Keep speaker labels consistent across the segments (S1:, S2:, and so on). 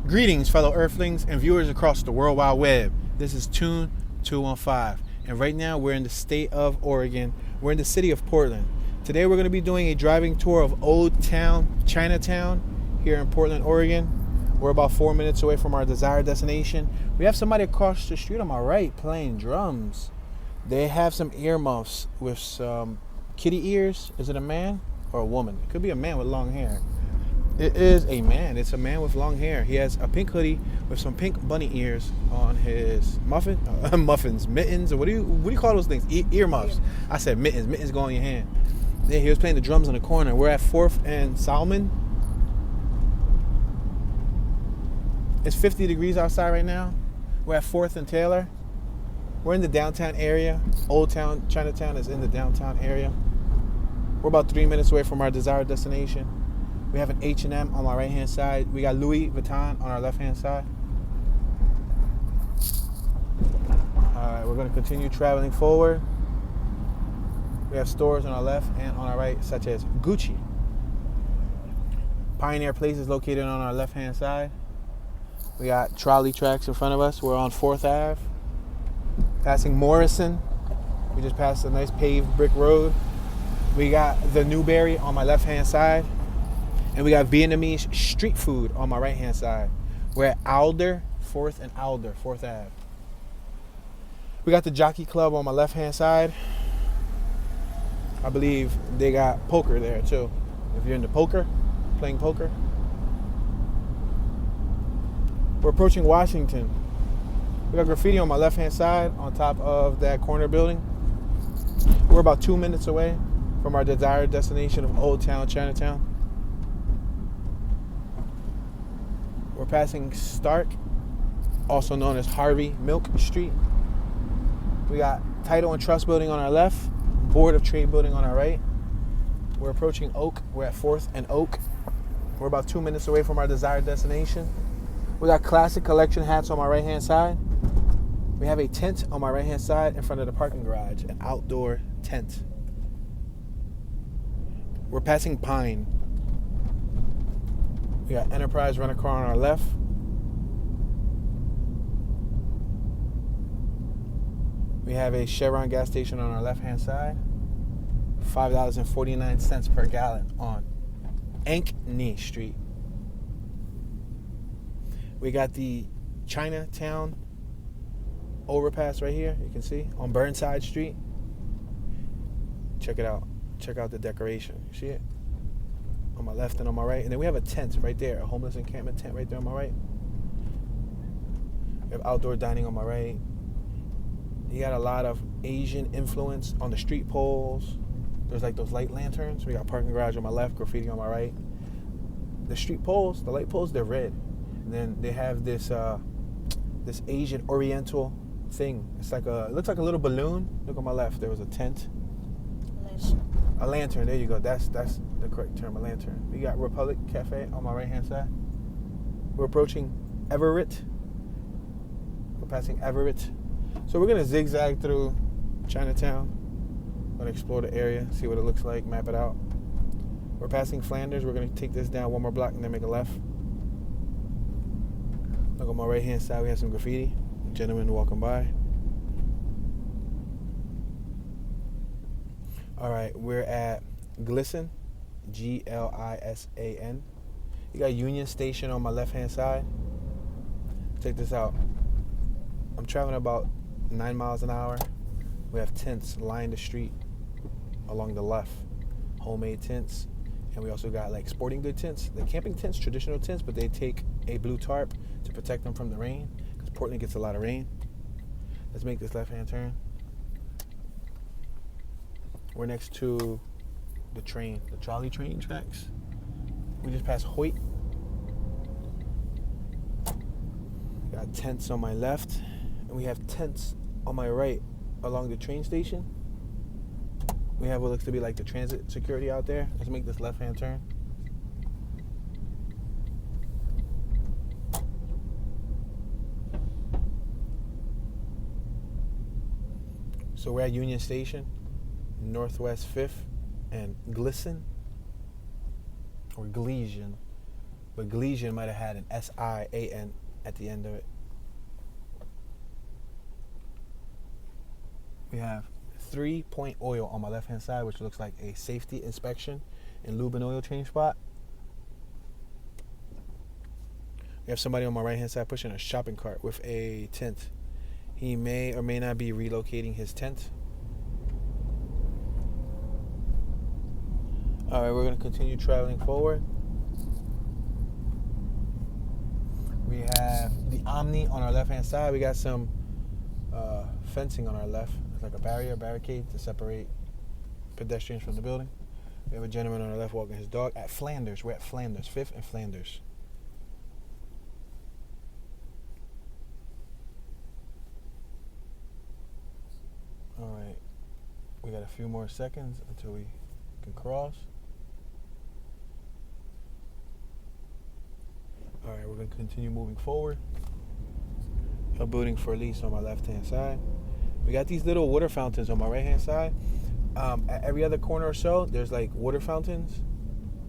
S1: Greetings, fellow Earthlings and viewers across the World Wide Web. This is Tune 215, and right now we're in the state of Oregon. We're in the city of Portland. Today we're going to be doing a driving tour of Oldtown Chinatown here in Portland, Oregon. We're about 4 minutes away from our desired destination. We have somebody across the street on my right playing drums. They have some earmuffs with some kitty ears. Is it a man or a woman? It could be a man with long hair. It is a man. It's a man with long hair. He has a pink hoodie with some pink bunny ears on his mittens, or what do you call those things? Earmuffs. I said mittens. Mittens go on your hand. Yeah, he was playing the drums in the corner. We're at 4th and Salmon. It's 50 degrees outside right now. We're at 4th and Taylor. We're in the downtown area. Oldtown Chinatown is in the downtown area. We're about 3 minutes away from our desired destination. We have an H&M on my right-hand side. We got Louis Vuitton on our left-hand side. All right, we're going to continue traveling forward. We have stores on our left and on our right, such as Gucci. Pioneer Place is located on our left-hand side. We got trolley tracks in front of us. We're on 4th Ave. Passing Morrison. We just passed a nice paved brick road. We got the Newberry on my left-hand side. And we got Vietnamese street food on my right-hand side. We're at Alder, 4th and Alder, 4th Ave. We got the Jockey Club on my left-hand side. I believe they got poker there, too. If you're into poker, playing poker. We're approaching Washington. We got graffiti on my left-hand side on top of that corner building. We're about 2 minutes away from our desired destination of Oldtown Chinatown. We're passing Stark, also known as Harvey Milk Street. We got Title and Trust Building on our left, Board of Trade Building on our right. We're approaching Oak. We're at 4th and Oak. We're about 2 minutes away from our desired destination. We got Classic Collection hats on my right-hand side. We have a tent on my right-hand side in front of the parking garage, an outdoor tent. We're passing Pine. We got Enterprise Rent-A-Car on our left. We have a Chevron gas station on our left-hand side. $5.49 per gallon on Ankeny Street. We got the Chinatown Overpass right here, you can see, on Burnside Street. Check it out. Check out the decoration. You see it? On my left and on my right. And then we have a tent right there, a homeless encampment tent right there on my right. We have outdoor dining on my right. You got a lot of Asian influence on the street poles. There's like those light lanterns. We got parking garage on my left, graffiti on my right. The street poles, the light poles, they're red. And then they have this this Asian Oriental thing. It looks like a little balloon. Look on my left, there was a tent. A lantern, there you go. That's the correct term, a lantern. We got Republic Cafe on my right-hand side. We're approaching Everett. We're passing Everett. So we're going to zigzag through Chinatown. Going to explore the area, see what it looks like, map it out. We're passing Flanders. We're going to take this down one more block and then make a left. Look on my right-hand side, we have some graffiti. Gentlemen walking by. All right, we're at Glisson, G-L-I-S-A-N. You got Union Station on my left-hand side. Check this out. I'm traveling about 9 miles an hour. We have tents lining the street along the left, homemade tents. And we also got like sporting good tents, the camping tents, traditional tents, but they take a blue tarp to protect them from the rain because Portland gets a lot of rain. Let's make this left-hand turn. We're next to the train, the trolley train tracks. We just passed Hoyt. Got tents on my left, and we have tents on my right along the train station. We have what looks to be like the transit security out there. Let's make this left-hand turn. So we're at Union Station, Northwest 5th and Glisson, or Gleason. but Glesian might have had an S-I-A-N at the end of it. We have 3-point oil on my left-hand side, which looks like a safety inspection and lube and oil change spot. We have somebody on my right-hand side pushing a shopping cart with a tent. He may or may not be relocating his tent. All right, we're going to continue traveling forward. We have the Omni on our left-hand side. We got some fencing on our left. It's like a barricade to separate pedestrians from the building. We have a gentleman on our left walking his dog at Flanders. We're at Flanders, 5th and Flanders. All right, we got a few more seconds until we can cross. All right, we're going to continue moving forward. A building for lease on my left-hand side. We got these little water fountains on my right-hand side. At every other corner or so, there's like water fountains.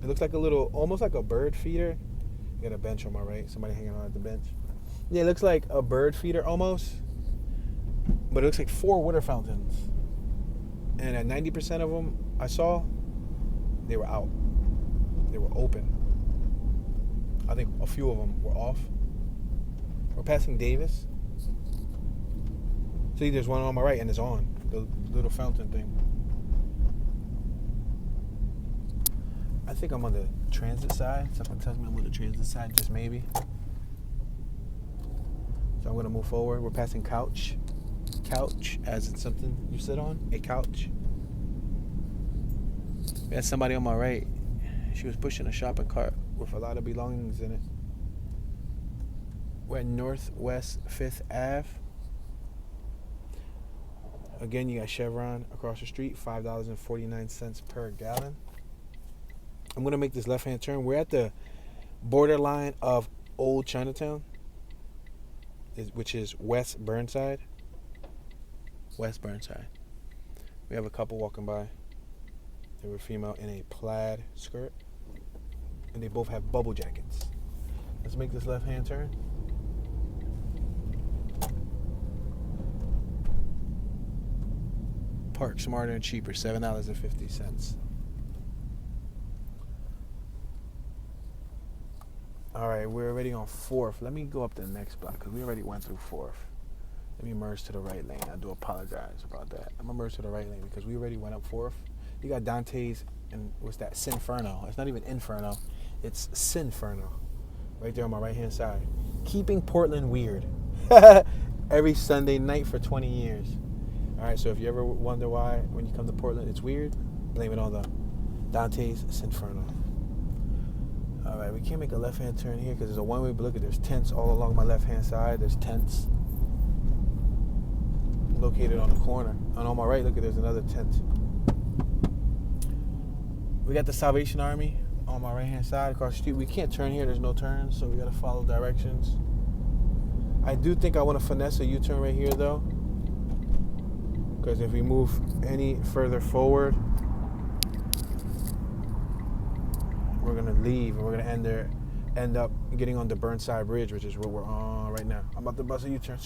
S1: It looks like a little, almost like a bird feeder. We got a bench on my right. Somebody hanging on at the bench. Yeah, it looks like a bird feeder almost. But it looks like 4 water fountains. And at 90% of them I saw, they were out. They were open. I think a few of them were off. We're passing Davis. See, there's one on my right and it's on. The little fountain thing. I think I'm on the transit side. Something tells me I'm on the transit side, just maybe. So I'm going to move forward. We're passing Couch. Couch, as in something you sit on. A couch. We had somebody on my right. She was pushing a shopping cart with a lot of belongings in it. We're at Northwest 5th Ave. Again, you got Chevron across the street, $5.49 per gallon. I'm going to make this left-hand turn. We're at the borderline of Old Chinatown, which is West Burnside. West Burnside. We have a couple walking by. They were female in a plaid skirt. And they both have bubble jackets. Let's make this left-hand turn. Park smarter and cheaper, $7.50. All right, we're already on 4th. Let me go up the next block because we already went through 4th. Let me merge to the right lane. I do apologize about that. I'm going to merge to the right lane because we already went up 4th. You got Dante's and what's that? Sinferno. It's not even Inferno. It's Sinferno. Right there on my right-hand side. Keeping Portland weird. Every Sunday night for 20 years. All right, so if you ever wonder why when you come to Portland it's weird, blame it on the Dante's Sinferno. All right, we can't make a left-hand turn here because there's a one-way, but look at, there's tents all along my left-hand side. There's tents located on the corner. And on my right, look at, there's another tent. We got the Salvation Army on my right-hand side across the street. We can't turn here. There's no turns, so we got to follow directions. I do think I want to finesse a U-turn right here, though. Because if we move any further forward, we're going to leave and we're going to end up getting on the Burnside Bridge, which is what we're on right now. I'm about to bust a U-turn.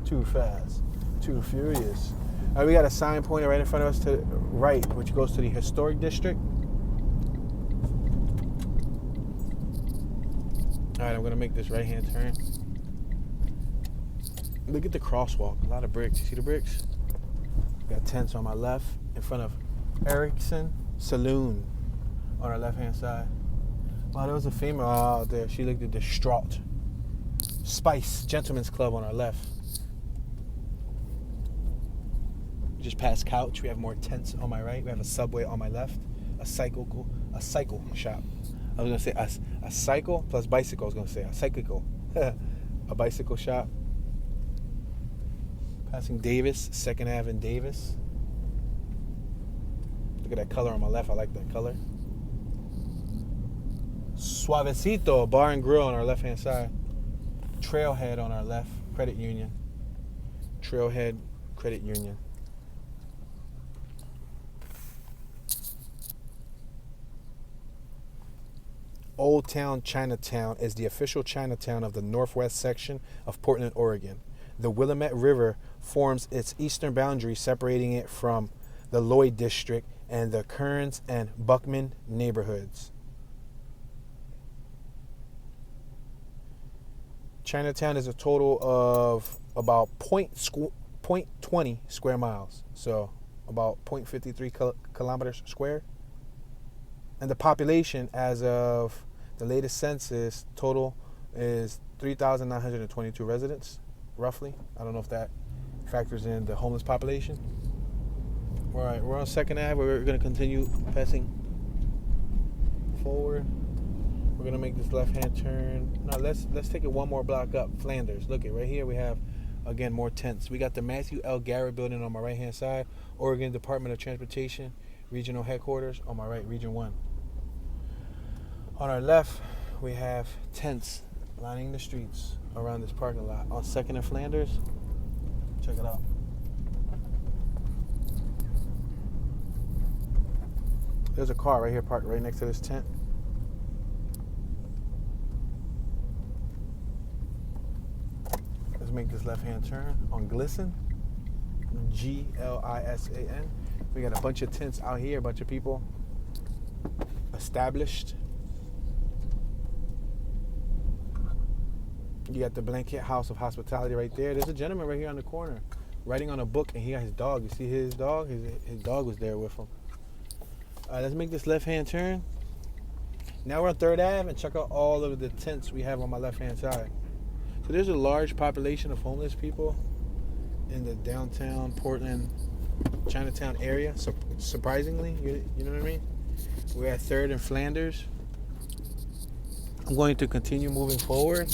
S1: Too fast. Too furious. All right, we got a sign pointed right in front of us to the right, which goes to the Historic District. All right, I'm going to make this right-hand turn. Look at the crosswalk. A lot of bricks. You see the bricks? Got tents on my left in front of Erickson Saloon on our left-hand side. Wow, there was a female out there. She looked distraught. Spice Gentlemen's Club on our left. We just passed Couch. We have more tents on my right. We have a Subway on my left. A cycle shop. I was going to say a cycle plus bicycle. I was going to say a cyclical. A bicycle shop. Passing Davis, 2nd Ave in Davis. Look at that color on my left. I like that color. Suavecito Bar and Grill on our left-hand side. Trailhead on our left. Credit Union. Trailhead Credit Union. Oldtown Chinatown is the official Chinatown of the northwest section of Portland, Oregon. The Willamette River forms its eastern boundary, separating it from the Lloyd District and the Kerns and Buckman neighborhoods. Chinatown is a total of about 0.20 square miles, so about 0.53 kilometers square. And the population as of the latest census total is 3,922 residents, roughly. I don't know if that factors in the homeless population. All right, we're on 2nd Ave. We're going to continue passing forward. We're going to make this left-hand turn. Now, let's take it one more block up. Flanders. Look, right here we have, again, more tents. We got the Matthew L. Garrett building on my right-hand side. Oregon Department of Transportation, Regional Headquarters. On my right, Region 1. On our left, we have tents lining the streets around this parking lot. On 2nd and Flanders, check it out. There's a car right here parked right next to this tent. Let's make this left-hand turn on Glisson, G-L-I-S-A-N. We got a bunch of tents out here, a bunch of people established. You got the Blanket House of Hospitality right there. There's a gentleman right here on the corner writing on a book, and he got his dog. You see his dog? His dog was there with him. All right, let's make this left-hand turn. Now we're on 3rd Ave, and check out all of the tents we have on my left-hand side. So there's a large population of homeless people in the downtown Portland, Chinatown area, surprisingly. You know what I mean? We're at 3rd and Flanders. I'm going to continue moving forward.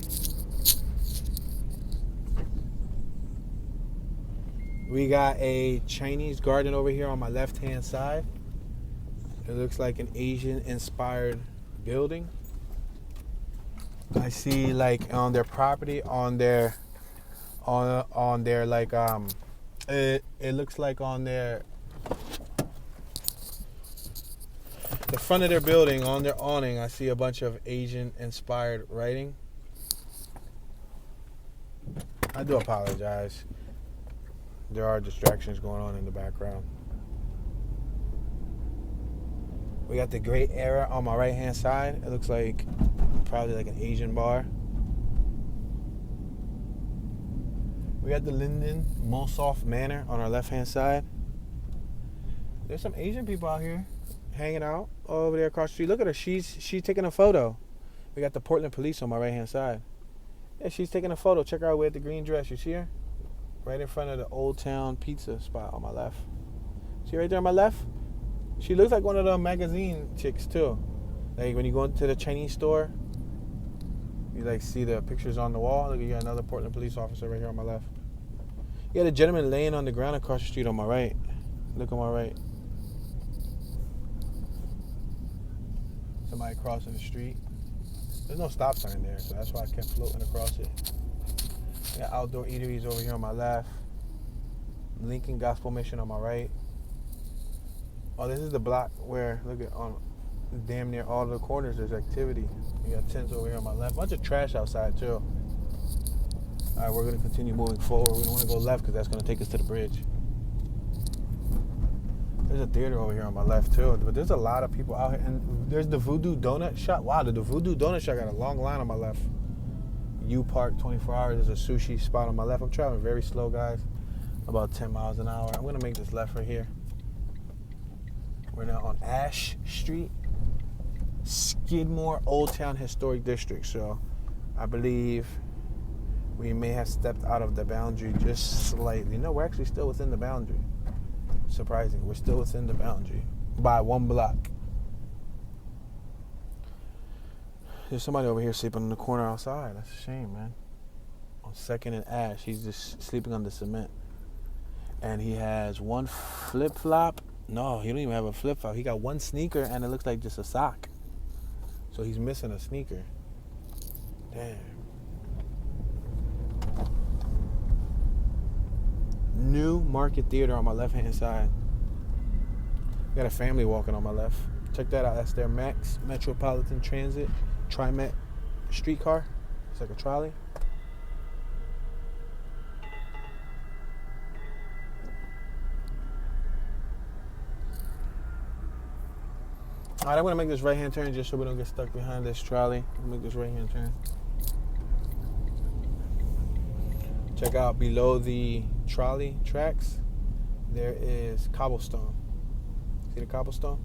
S1: We got a Chinese garden over here on my left-hand side. It looks like an Asian-inspired building. I see, like, on their property, on their like it looks like on their the front of their building, on their awning, I see a bunch of Asian-inspired writing. I do apologize. There are distractions going on in the background. We got the Great Era on my right-hand side. It looks like probably like an Asian bar. We got the Linden Mulsoft Manor on our left-hand side. There's some Asian people out here hanging out over there across the street. Look at her. She's taking a photo. We got the Portland Police on my right-hand side. Yeah, she's taking a photo. Check her out with the green dress. You see her? Right in front of the Oldtown pizza spot on my left. See right there on my left? She looks like one of the magazine chicks too. Like when you go into the Chinese store, you like see the pictures on the wall. Look, you got another Portland police officer right here on my left. You got a gentleman laying on the ground across the street on my right. Look on my right. Somebody crossing the street. There's no stop sign there, so that's why I kept floating across it. Got outdoor eateries over here on my left. Lincoln Gospel Mission on my right. Oh, this is the block where, look at, on damn near all the corners there's activity. You got tents over here on my left. Bunch of trash outside too. All right, we're gonna continue moving forward. We don't want to go left because that's gonna take us to the bridge. There's a theater over here on my left too, but there's a lot of people out here. And there's the Voodoo Donut Shop. Wow, the Voodoo Donut Shop got a long line on my left. U Park 24 hours. There's a sushi spot on my left. I'm traveling very slow, guys. About 10 miles an hour. I'm gonna make this left right here. We're now on Ash Street, Skidmore, Oldtown Historic District. So I believe we may have stepped out of the boundary just slightly. No, we're actually still within the boundary. Surprising, we're still within the boundary by 1 block. There's somebody over here sleeping in the corner outside. That's a shame, man. On 2nd and Ash, he's just sleeping on the cement. And he has one flip-flop. No, he don't even have a flip-flop. He got one sneaker, and it looks like just a sock. So he's missing a sneaker. Damn. New Market Theater on my left-hand side. Got a family walking on my left. Check that out. That's their Max Metropolitan Transit TriMet streetcar. It's like a trolley. All right, I'm gonna make this right-hand turn just so we don't get stuck behind this trolley. Make this right-hand turn. Check out below the trolley tracks. There is cobblestone. See the cobblestone?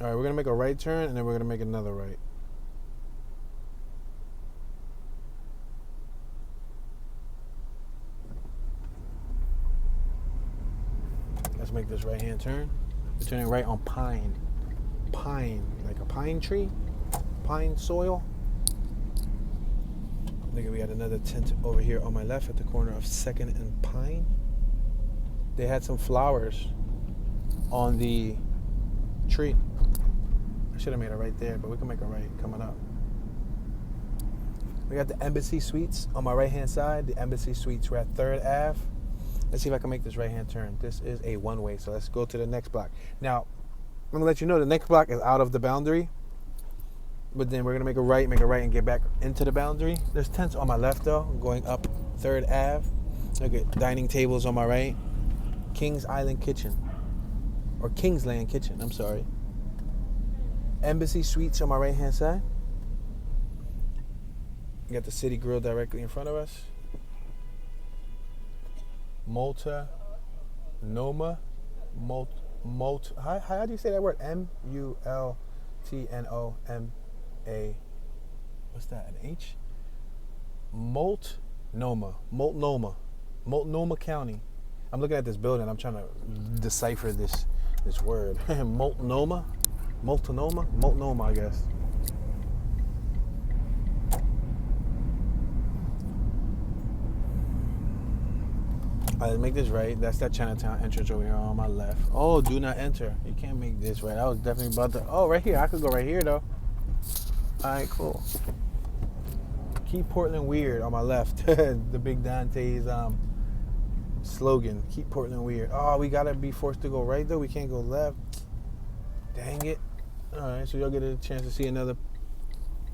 S1: All right, we're gonna make a right turn and then we're gonna make another right. Let's make this right-hand turn. We're turning right on Pine. Pine, like a pine tree, pine soil. I think we got another tent over here on my left at the corner of 2nd and Pine. They had some flowers on the tree. I should have made it right there, but we can make a right coming up. We got the Embassy Suites on my right-hand side. The Embassy Suites, we're at 3rd Ave. Let's see if I can make this right-hand turn. This is a one-way, so let's go to the next block. Now, I'm going to let you know the next block is out of the boundary, but then we're going to make a right, and get back into the boundary. There's tents on my left, though, going up 3rd Ave. Look at dining tables on my right. Kings Island Kitchen, or Kingsland Kitchen, I'm sorry. Embassy Suites on my right-hand side. You got the City Grill directly in front of us. Multnomah. How do you say that word? Multnomah. What's that? An H? Multnomah County. I'm looking at this building. I'm trying to decipher this word. Multnomah, I guess. All right, make this right. That's that Chinatown entrance over here on my left. Oh, do not enter. You can't make this right. I was definitely about to. Oh, right here. I could go right here, though. All right, cool. Keep Portland weird on my left. The Big Dante's slogan. Keep Portland weird. Oh, we got to be forced to go right, though. We can't go left. Dang it. All right, so you'll get a chance to see another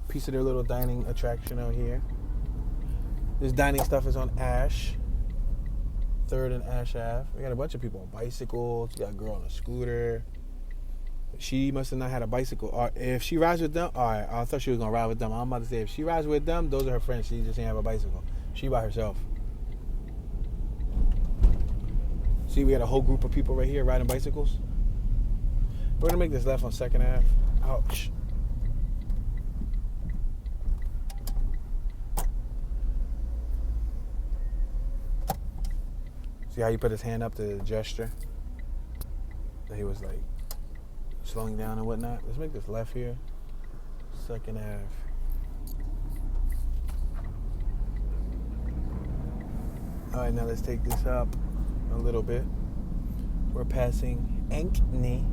S1: piece of their little dining attraction out here. This dining stuff is on Ash. 3rd and Ash Ave. We got a bunch of people on bicycles. You got a girl on a scooter. She must have not had a bicycle. Or if she rides with them, all right, I thought she was going to ride with them. I'm about to say, if she rides with them, those are her friends. She just ain't have a bicycle. She by herself. See, we got a whole group of people right here riding bicycles. We're going to make this left on 2nd Ave. Ouch. See how he put his hand up to gesture? That he was like slowing down and whatnot. Let's make this left here. 2nd Ave. All right, now let's take this up a little bit. We're passing Ankney.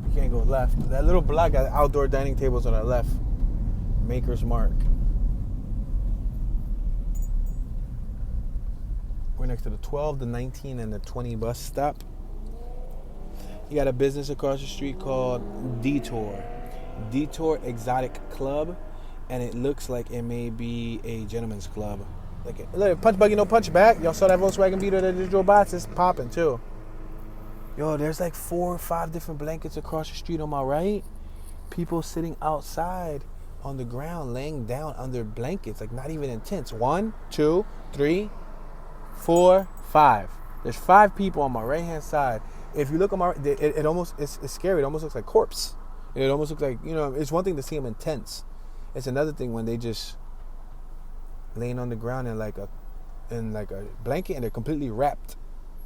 S1: You can't go left. That little block got outdoor dining tables on our left. Maker's Mark. We're next to the 12, the 19, and the 20 bus stop. You got a business across the street called Detour. Detour Exotic Club. And it looks like it may be a gentleman's club. Look, punch buggy, no punch back. Y'all saw that Volkswagen Beetle that just drove by? It's popping too. Yo, there's like 4 or 5 different blankets across the street on my right. People sitting outside on the ground, laying down under blankets, like not even in tents. 1, 2, 3, 4, 5. There's 5 people on my right hand side. If you look on my right, it almost it's scary. It almost looks like corpse. It almost looks like, it's one thing to see them in tents. It's another thing when they just laying on the ground in like a blanket, and they're completely wrapped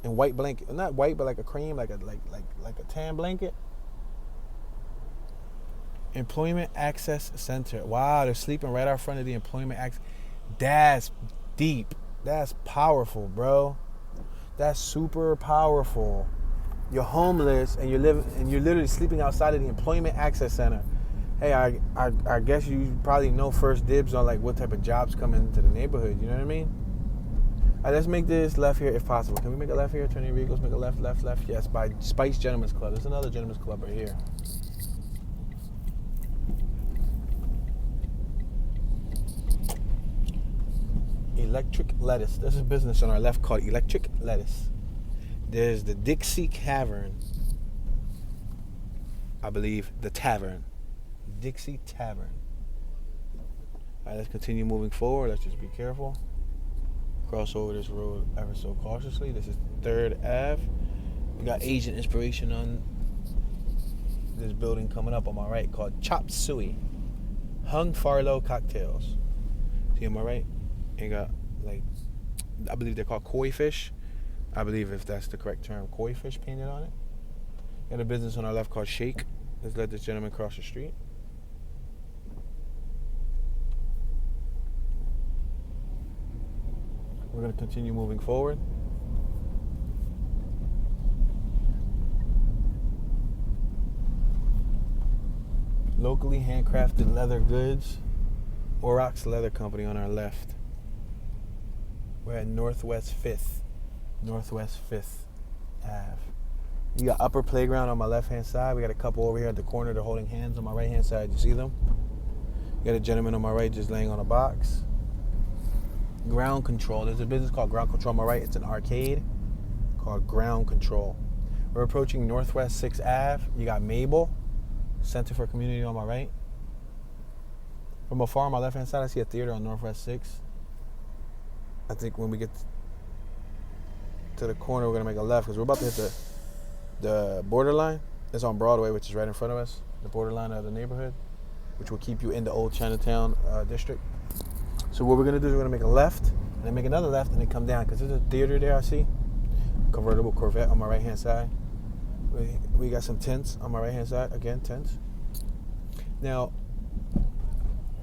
S1: in white blanket. Not white, but like a cream, like a tan blanket. Employment Access Center. Wow, they're sleeping right out front of the Employment Access. That's deep. That's powerful, bro. That's super powerful. You're homeless and you're literally sleeping outside of the Employment Access Center. Hey, I guess you probably know first dibs on like what type of jobs come into the neighborhood. You know what I mean? right, let's make this left here if possible. Can we make a left here? Turn your vehicles, make a left, left, left. Yes, by Spice Gentlemen's Club. There's another Gentlemen's Club right here. Electric Lettuce. There's a business on our left called Electric Lettuce. There's the Dixie Tavern. I believe the tavern. Dixie Tavern. All right, let's continue moving forward. Let's just be careful. Cross over this road ever so cautiously. This is 3rd Ave. We got Asian inspiration on this building coming up on my right called Chop Suey. Hung Farlow Cocktails. See on my right? And got, like, I believe they're called koi fish. I believe if that's the correct term, koi fish painted on it. Got a business on our left called Shake. Let's let this gentleman cross the street. We're going to continue moving forward. Locally handcrafted leather goods. Aurochs Leather Company on our left. We're at Northwest 5th Ave. You got Upper Playground on my left-hand side. We got a couple over here at the corner. They're holding hands on my right-hand side. You see them? You got a gentleman on my right just laying on a box. Ground Control. There's a business called Ground Control on my right. It's an arcade called Ground Control. We're approaching Northwest 6th Ave. You got Mabel, Center for Community on my right. From afar on my left-hand side, I see a theater on Northwest 6th. I think when we get to the corner, we're going to make a left because we're about to hit the borderline. It's on Broadway, which is right in front of us, the borderline of the neighborhood, which will keep you in the old Chinatown district. So what we're going to do is we're going to make a left, and then make another left, and then come down, because there's a theater there, I see. Convertible Corvette on my right-hand side. We got some tents on my right-hand side. Again, tents. Now,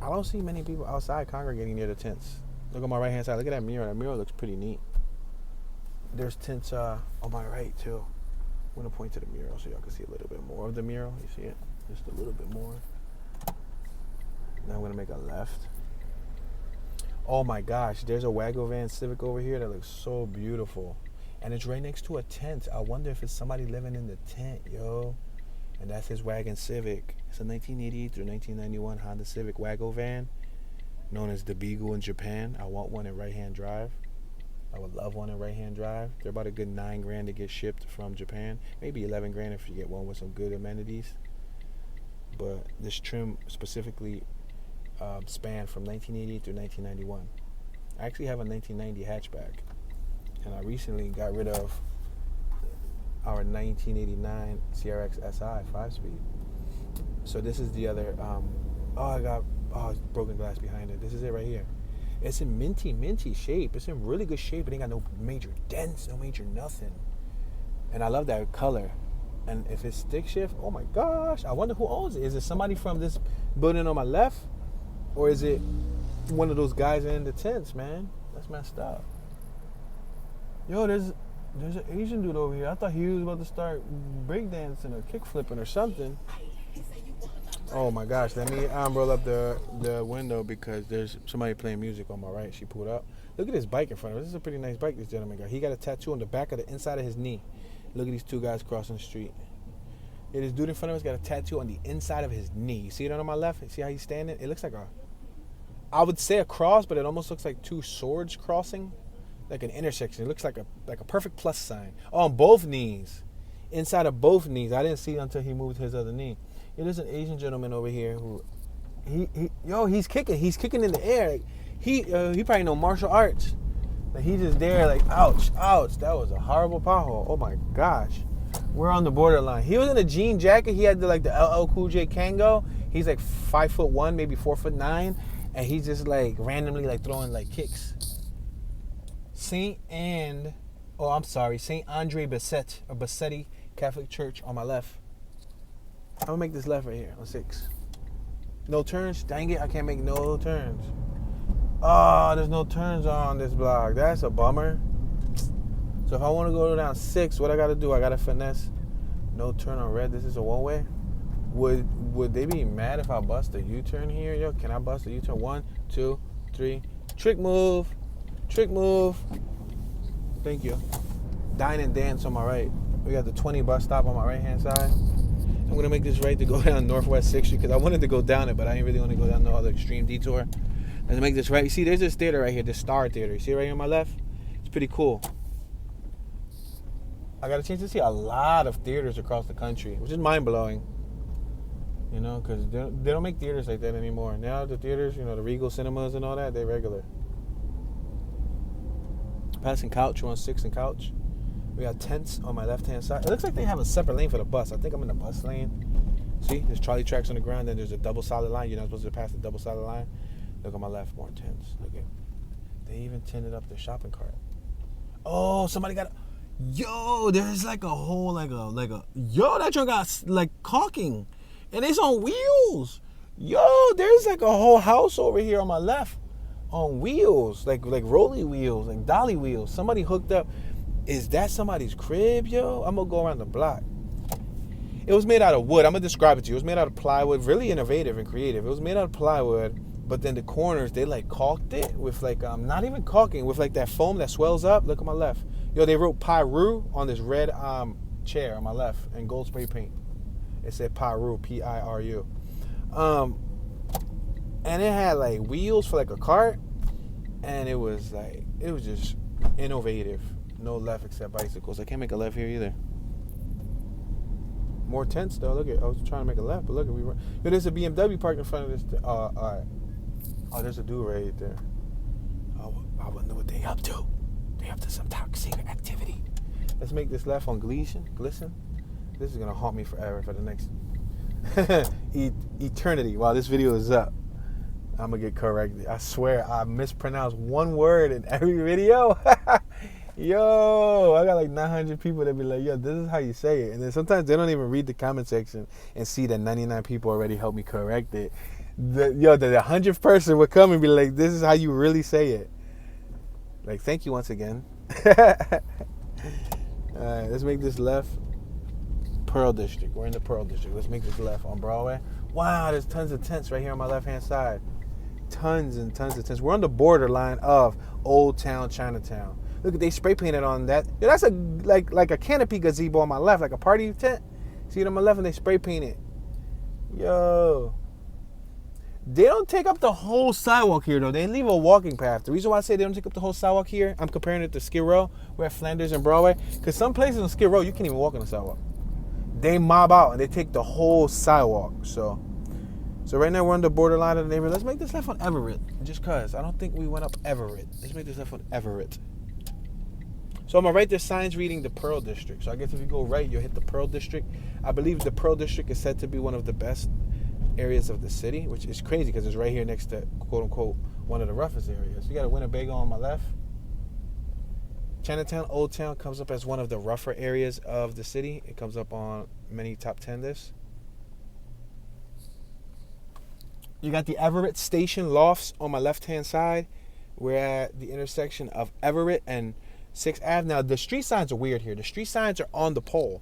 S1: I don't see many people outside congregating near the tents. Look on my right-hand side. Look at that mirror. That mirror looks pretty neat. There's tents on my right, too. I'm going to point to the mural so y'all can see a little bit more of the mural. You see it? Just a little bit more. Now I'm going to make a left. Oh my gosh, there's a Wagon Civic over here that looks so beautiful. And it's right next to a tent. I wonder if it's somebody living in the tent, yo. And that's his Wagon Civic. It's a 1988 through 1991 Honda Civic Wagon van, known as the Beagle in Japan. I want one in right-hand drive. I would love one in right-hand drive. They're about a good $9,000 to get shipped from Japan. Maybe $11,000 if you get one with some good amenities. But this trim specifically spanned from 1988 through 1991. I actually have a 1990 hatchback, and I recently got rid of our 1989 CRX SI 5-speed. So this is the other. It's broken glass behind it. This is it right here. It's in minty shape. It's in really good shape. It ain't got no major dents, no major nothing. And I love that color. And if it's stick shift, oh my gosh, I wonder who owns it. Is it somebody from this building on my left? Or is it one of those guys in the tents, man? That's messed up. Yo, there's an Asian dude over here. I thought he was about to start breakdancing or kickflipping or something. Oh my gosh, let me roll up the window because there's somebody playing music on my right. She pulled up. Look at this bike in front of us. This is a pretty nice bike this gentleman got. He got a tattoo on the back of the inside of his knee. Look at these two guys crossing the street. Yeah, this dude in front of us got a tattoo on the inside of his knee. You see it on my left? See how he's standing? It looks like I would say a cross, but it almost looks like two swords crossing, like an intersection. It looks like a perfect plus sign on both knees, inside of both knees. I didn't see it until he moved his other knee. Yeah, there's an Asian gentleman over here who, he's kicking. He's kicking in the air. He probably know martial arts. Like he just there, like ouch. That was a horrible pothole. Oh my gosh. We're on the borderline. He was in a jean jacket. He had the LL Cool J Kango. He's like 5'1", maybe 4'9", and he's just like randomly like throwing like kicks. St. Andre Bassetti Catholic Church on my left. I'm gonna make this left right here on 6. No turns. Dang it, I can't make no turns. Oh, there's no turns on this block. That's a bummer. So if I want to go down 6, what I got to do? I got to finesse. No turn on red. This is a one-way. Would they be mad if I bust a U-turn here? Yo, can I bust a U-turn? 1, 2, 3. Trick move. Thank you. Dine and Dance on my right. We got the 20 bus stop on my right-hand side. I'm going to make this right to go down Northwest 6th Street because I wanted to go down it, but I didn't really want to go down no other extreme detour. Let's make this right. You see, there's this theater right here, the Star Theater. You see it right here on my left? It's pretty cool. I got a chance to see a lot of theaters across the country, which is mind-blowing. You know, because they don't make theaters like that anymore. Now the theaters, you know, the Regal Cinemas and all that, they're regular. Passing Couch, we're on 6th and Couch. We got tents on my left-hand side. It looks like they have a separate lane for the bus. I think I'm in the bus lane. See, there's trolley tracks on the ground, then there's a double solid line. You're not supposed to pass the double solid line. Look on my left, more tents. Look at, they even tinted up their shopping cart. Oh, somebody got yo, there's like a whole, yo, that joint got like caulking. And it's on wheels. Yo, there's like a whole house over here on my left on wheels, like rolly wheels, like dolly wheels. Somebody hooked up. Is that somebody's crib, yo? I'm going to go around the block. It was made out of wood. I'm going to describe it to you. It was made out of plywood, really innovative and creative. It was made out of plywood, but then the corners, they like caulked it with like, not even caulking, with like that foam that swells up. Look on my left. Yo, they wrote Pyru on this red chair on my left in gold spray paint. It said Pyru, P-I-R-U. And it had like wheels for like a cart. And it was just innovative. No left except bicycles. I can't make a left here either. More tents though. Look at, I was trying to make a left, but look at, yo, there's a BMW parked in front of this. All right. Oh, there's a dude right there. Oh, I wonder what they up to. They up to some toxic activity. Let's make this left on Glisten. This is gonna haunt me forever for the next eternity while this video is up. I'm gonna get corrected. I swear I mispronounce one word in every video. Yo, I got like 900 people that be like, yo, this is how you say it. And then sometimes they don't even read the comment section and see that 99 people already helped me correct it. The 100th person would come and be like, this is how you really say it. Like, thank you once again. Alright, let's make this left. Pearl District. We're in the Pearl District. Let's make this left on Broadway. Wow, there's tons of tents right here on my left-hand side. Tons and tons of tents. We're on the borderline of Oldtown Chinatown. Look, they spray painted on that. Yeah, that's a like a canopy gazebo on my left, like a party tent. See it on my left, and they spray paint it. Yo. They don't take up the whole sidewalk here, though. They leave a walking path. The reason why I say they don't take up the whole sidewalk here, I'm comparing it to Skid Row. We're at Flanders and Broadway. Because some places on Skid Row, you can't even walk on the sidewalk. They mob out, and they take the whole sidewalk. So right now, we're on the borderline of the neighborhood. Let's make this left on Everett. Just because. I don't think we went up Everett. Let's make this left on Everett. So I'm going to write the signs reading the Pearl District. So I guess if you go right, you'll hit the Pearl District. I believe the Pearl District is said to be one of the best areas of the city, which is crazy because it's right here next to, quote unquote, one of the roughest areas. You got a Winnebago on my left. Chinatown, Oldtown comes up as one of the rougher areas of the city. It comes up on many top 10 lists. You got the Everett Station Lofts on my left-hand side. We're at the intersection of Everett and 6th Ave. Now, the street signs are weird here. The street signs are on the pole.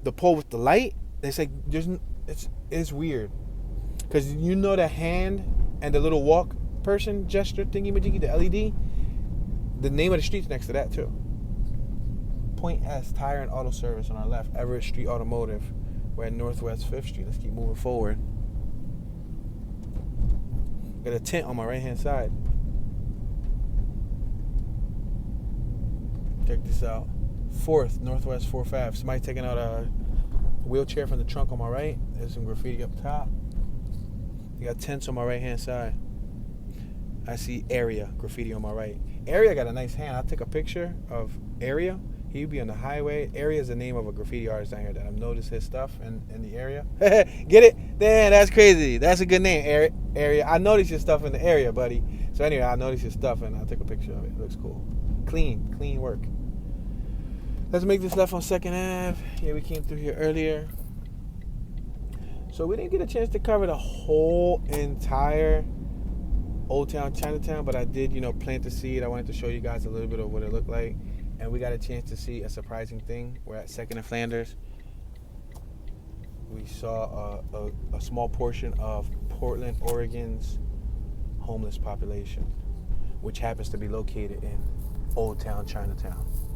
S1: The pole with the light, it's like, it's weird. Because you know the hand and the little walk person gesture thingy-majiggy, the LED? The name of the street's next to that, too. Point S, Tire and Auto Service on our left. Everett Street Automotive. We're at Northwest 5th Street. Let's keep moving forward. Got a tent on my right-hand side. Check this out. 4th, Northwest 4th Ave. Somebody taking out a wheelchair from the trunk on my right. There's some graffiti up top. You got tents on my right-hand side. I see Area graffiti on my right. Area got a nice hand. I'll take a picture of Area. He'd be on the highway. Area is the name of a graffiti artist down here that I've noticed his stuff in the area. Get it? Damn, that's crazy. That's a good name, Area. I noticed your stuff in the area, buddy. So anyway, I noticed your stuff and I'll take a picture of it. It looks cool. Clean work. Let's make this left on 2nd Ave. Yeah, we came through here earlier. So we didn't get a chance to cover the whole entire Oldtown Chinatown, but I did, plant the seed. I wanted to show you guys a little bit of what it looked like. And we got a chance to see a surprising thing. We're at 2nd and Flanders. We saw a small portion of Portland, Oregon's homeless population, which happens to be located in Old Town Chinatown.